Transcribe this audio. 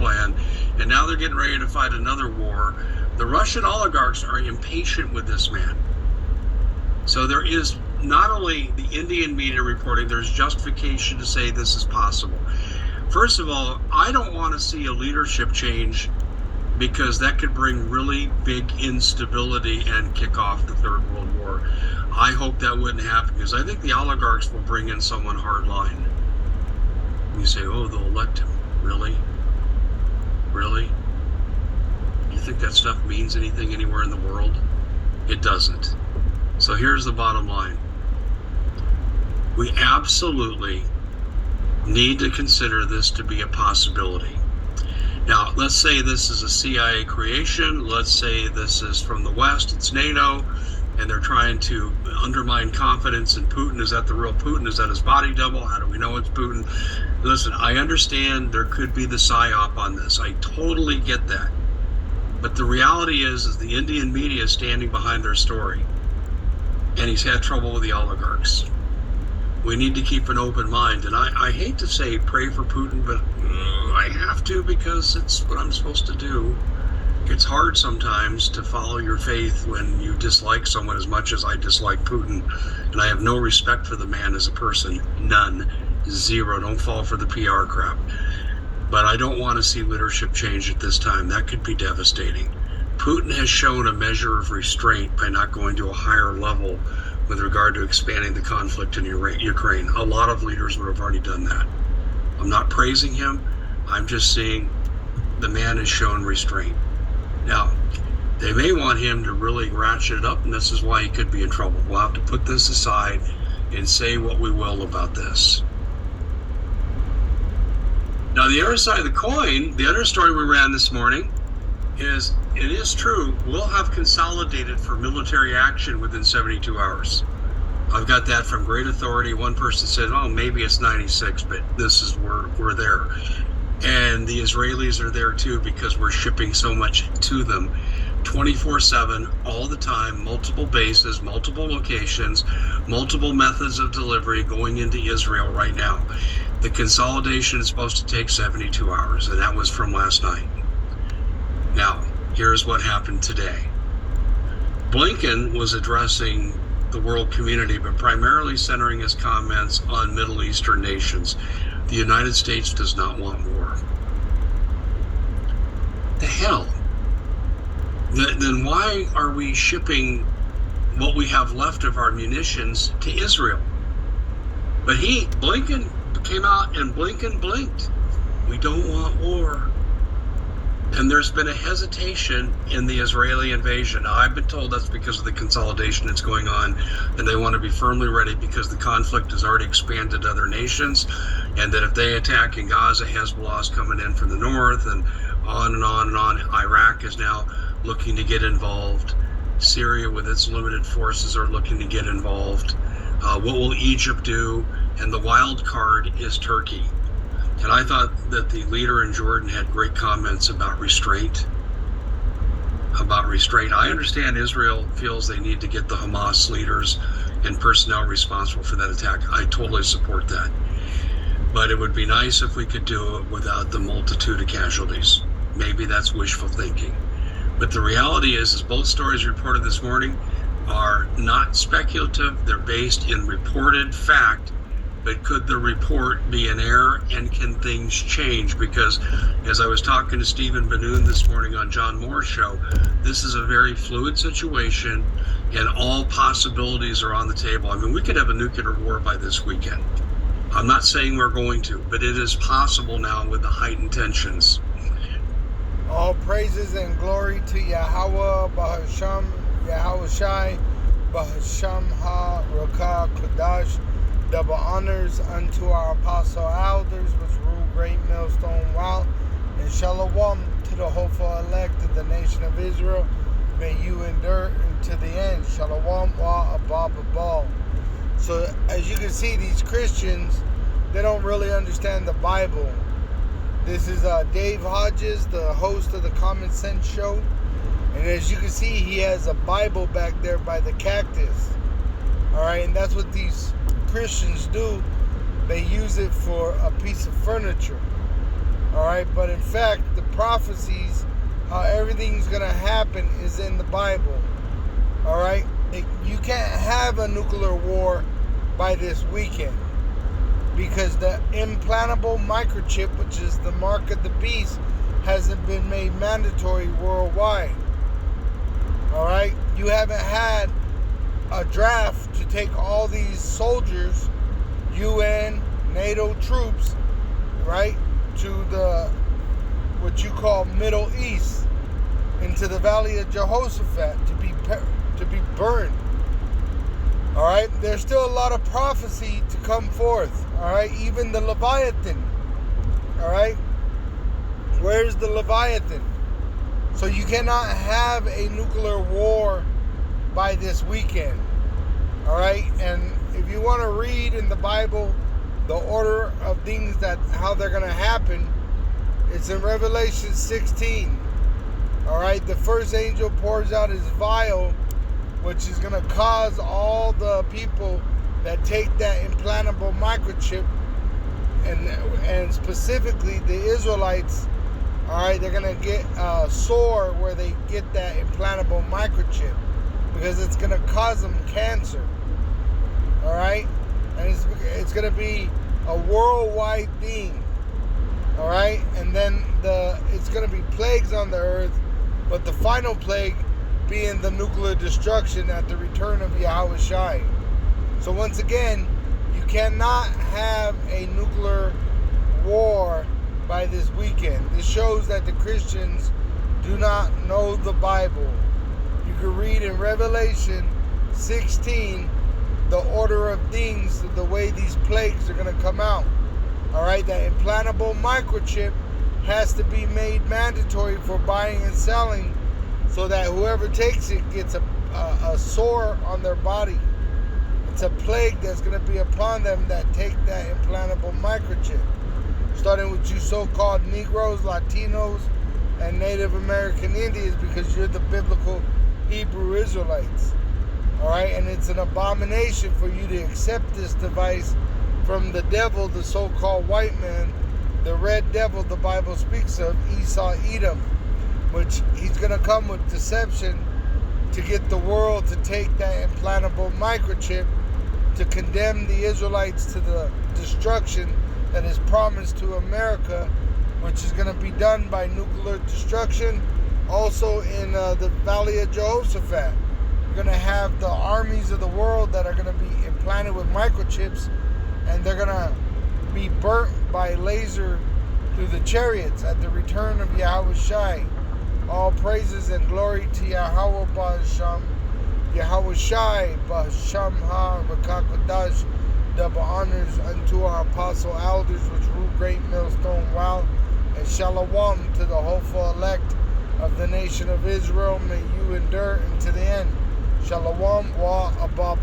plan, and now they're getting ready to fight another war. The Russian oligarchs are impatient with this man. So there is not only the Indian media reporting, there's justification to say this is possible. First of all, I don't want to see a leadership change, because that could bring really big instability and kick off the Third World War. I hope that wouldn't happen, because I think the oligarchs will bring in someone hardline. You say, oh, they'll elect him. Really? Really? You think that stuff means anything anywhere in the world? It doesn't. So here's the bottom line. We absolutely need to consider this to be a possibility. Now, let's say this is a CIA creation. Let's say this is from the West, it's NATO, and they're trying to undermine confidence in Putin. Is that the real Putin? Is that his body double? How do we know it's Putin? Listen, I understand there could be the psyop on this. I totally get that. But the reality is the Indian media is standing behind their story. And he's had trouble with the oligarchs. We need to keep an open mind. And I hate to say pray for Putin, but I have to, because it's what I'm supposed to do. It's hard sometimes to follow your faith when you dislike someone as much as I dislike Putin. And I have no respect for the man as a person. None. Zero. Don't fall for the PR crap. But I don't want to see leadership change at this time. That could be devastating. Putin has shown a measure of restraint by not going to a higher level with regard to expanding the conflict in Ukraine. A lot of leaders would have already done that. I'm not praising him. I'm just saying the man has shown restraint. Now, they may want him to really ratchet it up, and this is why he could be in trouble. We'll have to put this aside and say what we will about this. Now, the other side of the coin, the other story we ran this morning, is it is true, we'll have consolidated for military action within 72 hours. I've got that from great authority. One person said, oh, maybe it's 96, but this is where we're there. And the Israelis are there too, because we're shipping so much to them 24/7, all the time, multiple bases, multiple locations, multiple methods of delivery going into Israel right now. The consolidation is supposed to take 72 hours, and that was from last night. Now, here's what happened today. Blinken was addressing the world community, but primarily centering his comments on Middle Eastern nations. The United States does not want war. The hell? Then why are we shipping what we have left of our munitions to Israel? But Blinken came out and Blinken blinked. We don't want war. And there's been a hesitation in the Israeli invasion. Now, I've been told that's because of the consolidation that's going on, and they want to be firmly ready because the conflict has already expanded to other nations, and that if they attack in Gaza, Hezbollah's coming in from the north, and on and on and on. Iraq is now looking to get involved. Syria, with its limited forces, are looking to get involved. What will Egypt do? And the wild card is Turkey. And I thought that the leader in Jordan had great comments about restraint. I understand Israel feels they need to get the Hamas leaders and personnel responsible for that attack. I totally support that. But it would be nice if we could do it without the multitude of casualties. Maybe that's wishful thinking. But the reality is both stories reported this morning are not speculative. They're based in reported fact. But could the report be an error, and can things change? Because as I was talking to Stephen Benoon this morning on John Moore's show, this is a very fluid situation and all possibilities are on the table. I mean, we could have a nuclear war by this weekend. I'm not saying we're going to, but it is possible now with the heightened tensions. All praises and glory to Yahweh, Bahasham, Yahweh Shai, Bahasham Ha-Rakah Kodash. Double honors unto our apostle elders, which rule great millstone while, and shalom to the hopeful elect of the nation of Israel. May you endure to the end. Shalom wa abab abal. So as you can see, these Christians, they don't really understand the Bible. This is Dave Hodges, the host of the Common Sense Show. And as you can see, he has a Bible back there by the cactus. Alright, and that's what these Christians do. They use it for a piece of furniture. All right, but in fact, the prophecies, how everything's going to happen, is in the Bible. All right, you can't have a nuclear war by this weekend because the implantable microchip, which is the mark of the beast, hasn't been made mandatory worldwide. All right, you haven't had a draft to take all these soldiers, UN, NATO troops, right, to the what you call Middle East, into the Valley of Jehoshaphat to be burned. All right, there's still a lot of prophecy to come forth. All right, even the Leviathan. All right, where's the Leviathan? So you cannot have a nuclear war by this weekend. All right, and if you want to read in the Bible the order of things, that how they're going to happen, it's in Revelation 16. All right, the first angel pours out his vial, which is going to cause all the people that take that implantable microchip, and specifically the Israelites, all right, they're going to get sore where they get that implantable microchip, because it's going to cause them cancer. All right, and it's going to be a worldwide thing. All right, and then it's going to be plagues on the earth, but the final plague being the nuclear destruction at the return of Yahweh Shai. So once again, you cannot have a nuclear war by this weekend. This shows that the Christians do not know the Bible. You can read in Revelation 16 the order of things, the way these plagues are going to come out. All right, that implantable microchip has to be made mandatory for buying and selling, so that whoever takes it gets a sore on their body. It's a plague that's going to be upon them that take that implantable microchip. Starting with you so-called Negroes, Latinos, and Native American Indians, because you're the biblical Hebrew Israelites. All right, and it's an abomination for you to accept this device from the devil, the so-called white man, the red devil the Bible speaks of, Esau Edom, which he's going to come with deception to get the world to take that implantable microchip, to condemn the Israelites to the destruction that is promised to America, which is going to be done by nuclear destruction. Also in the Valley of Jehoshaphat, you're going to have the armies of the world that are going to be implanted with microchips, and they're going to be burnt by laser through the chariots at the return of Yahweh Shai. All praises and glory to Yahweh Ba'asham, Yahweh Shai Ba'asham Ha Rakakodash. Double honors unto our apostle elders which rule great millstone wow, and shalom to the hopeful elect of the nation of Israel. May you endure unto the end. Shalom wa abba.